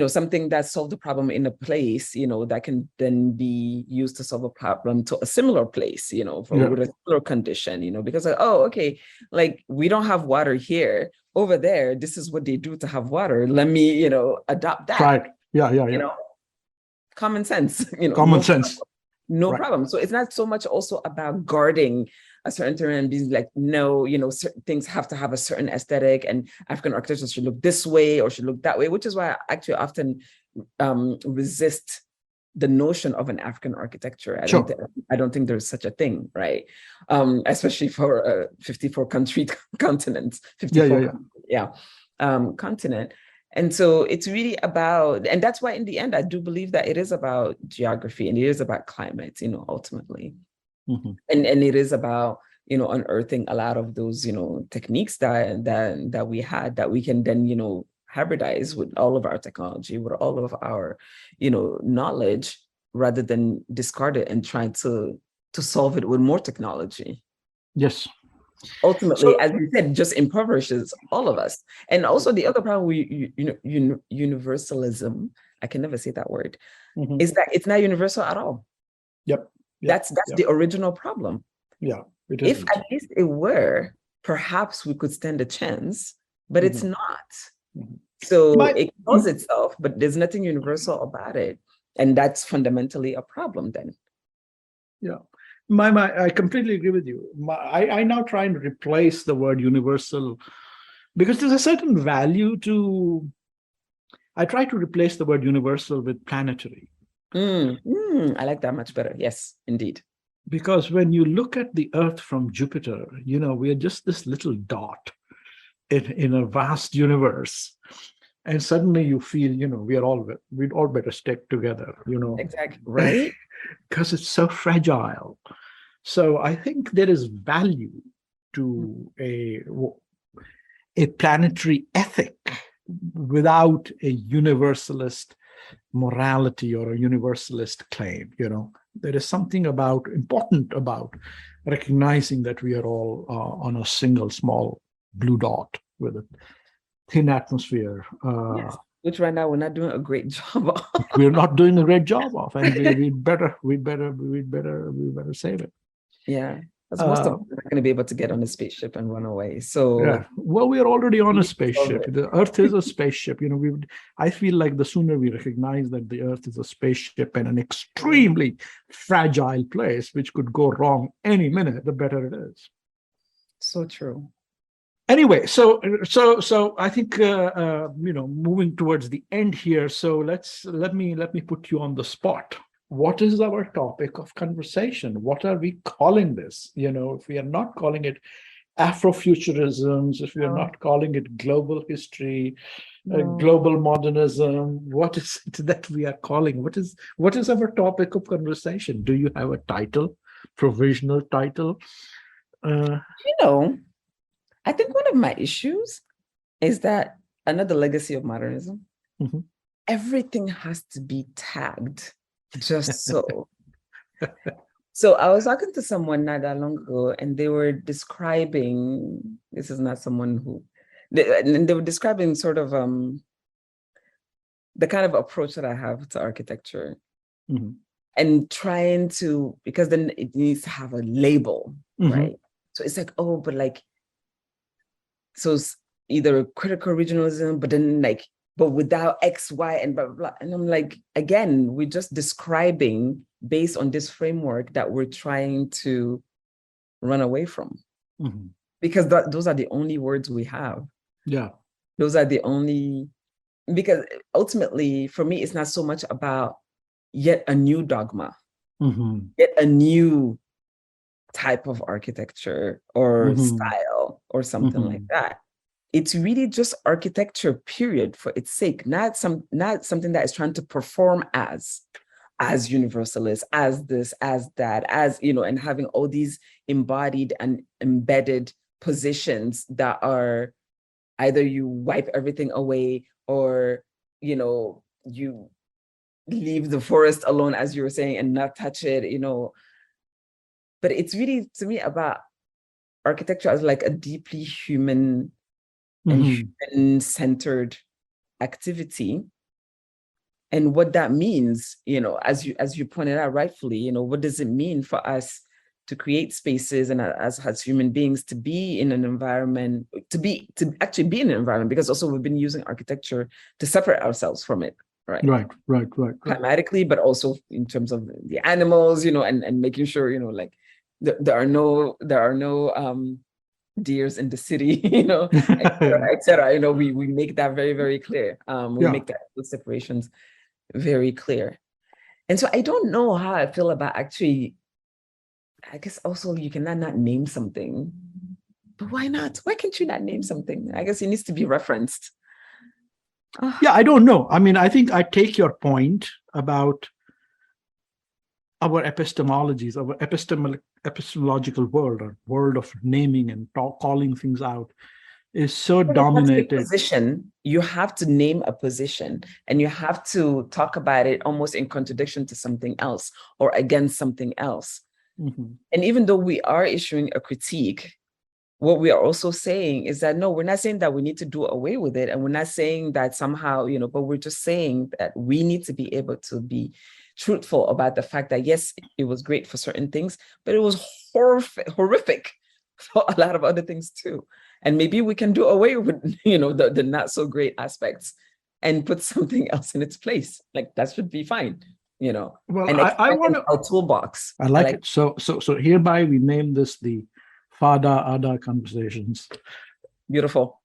something that solved the problem in a place, that can then be used to solve a problem to a similar place, with a similar condition, because okay, like we don't have water here. Over there, this is what they do to have water. Let me, adopt that. Right. Yeah. Common sense. Common sense. No problem. So it's not so much also about guarding a certain term and being like, no, certain things have to have a certain aesthetic, and African architecture should look this way or should look that way, which is why I actually often resist the notion of an African architecture. I don't think there's such a thing, right? Especially for a 54 country continent, 54 continent. And so it's really about, and that's why in the end, I do believe that it is about geography and it is about climate, ultimately. Mm-hmm. And it is about, unearthing a lot of those, techniques that we had that we can then, hybridize with all of our technology, with all of our, knowledge, rather than discard it and trying to solve it with more technology. Yes. Ultimately, as you said, just impoverishes all of us. And also the other problem with universalism, I can never say that word, mm-hmm. is that it's not universal at all. Yep. That's the original problem. Yeah. If at least it were, perhaps we could stand a chance, but it's not. Mm-hmm. So it calls itself, but there's nothing universal about it. And that's fundamentally a problem then. Yeah. I completely agree with you. I now try and replace the word universal because there's a certain value to, I try to replace the word universal with planetary. I like that much better. Yes, indeed. Because when you look at the Earth from Jupiter, we are just this little dot in a vast universe. And suddenly you feel, we'd all better stick together, Exactly, right? Because it's so fragile. So I think there is value to a planetary ethic without a universalist morality or a universalist claim. There is something important about recognizing that we are all on a single small blue dot with a thin atmosphere. Yes. Which right now we're not doing a great job of. We're not doing a great job of, and we'd better save it. Yeah, because most of us are going to be able to get on a spaceship and run away. So, yeah. Well, we are already on a spaceship. The Earth is a spaceship. I feel like the sooner we recognize that the Earth is a spaceship and an extremely fragile place, which could go wrong any minute, the better it is. So true. Anyway, so I think moving towards the end here. So let me put you on the spot. What is our topic of conversation? What are we calling this? If we are not calling it Afrofuturisms, if we are not calling it global history, global modernism, what is it that we are calling? What is our topic of conversation? Do you have a title, provisional title? I think one of my issues is that another legacy of modernism, everything has to be tagged just so. So I was talking to someone not that long ago, and they were describing, this is not someone who, they were describing sort of the kind of approach that I have to architecture, and trying to, because then it needs to have a label, right? So it's like, but like, so it's either critical regionalism, but then like, but without X, Y, and blah, blah, blah. And I'm like, again, we're just describing based on this framework that we're trying to run away from. Because those are the only words we have. Yeah. Those are the only, because ultimately, for me, it's not so much about yet a new dogma, yet a new type of architecture or style or something like that. It's really just architecture, period, for its sake, not something that is trying to perform as universalist, as this, as that, as, and having all these embodied and embedded positions that are either you wipe everything away or, you leave the forest alone, as you were saying, and not touch it, But it's really, to me, about architecture as like a deeply human and human-centered activity. And what that means, as you pointed out rightfully, what does it mean for us to create spaces and as human beings to be in an environment, to actually be in an environment, because also we've been using architecture to separate ourselves from it, right? Right. Climatically, but also in terms of the animals, and making sure, like there are no deers in the city, et cetera. We make that very, very clear. We make that those separations very clear. And so I don't know how I feel about actually, I guess also you cannot not name something, but why not? Why can't you not name something? I guess it needs to be referenced. Yeah, I don't know. I mean, I think I take your point about our epistemologies, our epistemological world, or world of naming and calling things out, is so dominated. Position, you have to name a position, and you have to talk about it almost in contradiction to something else or against something else. And even though we are issuing a critique, what we are also saying is that, no, we're not saying that we need to do away with it. And we're not saying that somehow, but we're just saying that we need to be able to be truthful about the fact that, yes, it was great for certain things, but it was horrific for a lot of other things too. And maybe we can do away with, the not so great aspects and put something else in its place. Like that should be fine, Well, and I want a toolbox. I like it. So hereby we name this the Faada-Adda conversations. Beautiful.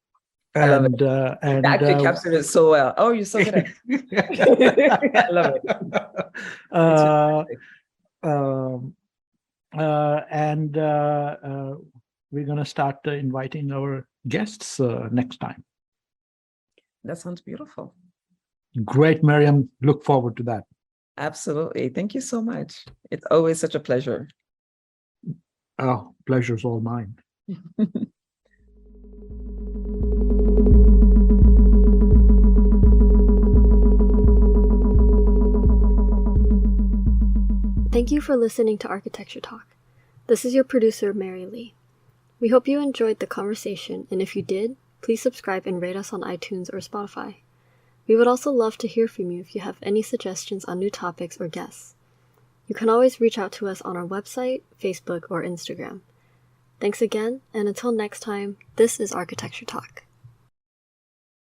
I love it. And actually captured it so well. Oh, you're so good at it. I love it. We're going to start inviting our guests next time. That sounds beautiful. Great, Mariam. Look forward to that. Absolutely. Thank you so much. It's always such a pleasure. Oh, pleasure's all mine. Thank you for listening to Architecture Talk. This is your producer, Mary Lee. We hope you enjoyed the conversation, and if you did, please subscribe and rate us on iTunes or Spotify. We would also love to hear from you if you have any suggestions on new topics or guests. You can always reach out to us on our website, Facebook, or Instagram. Thanks again, and until next time, this is Architecture Talk.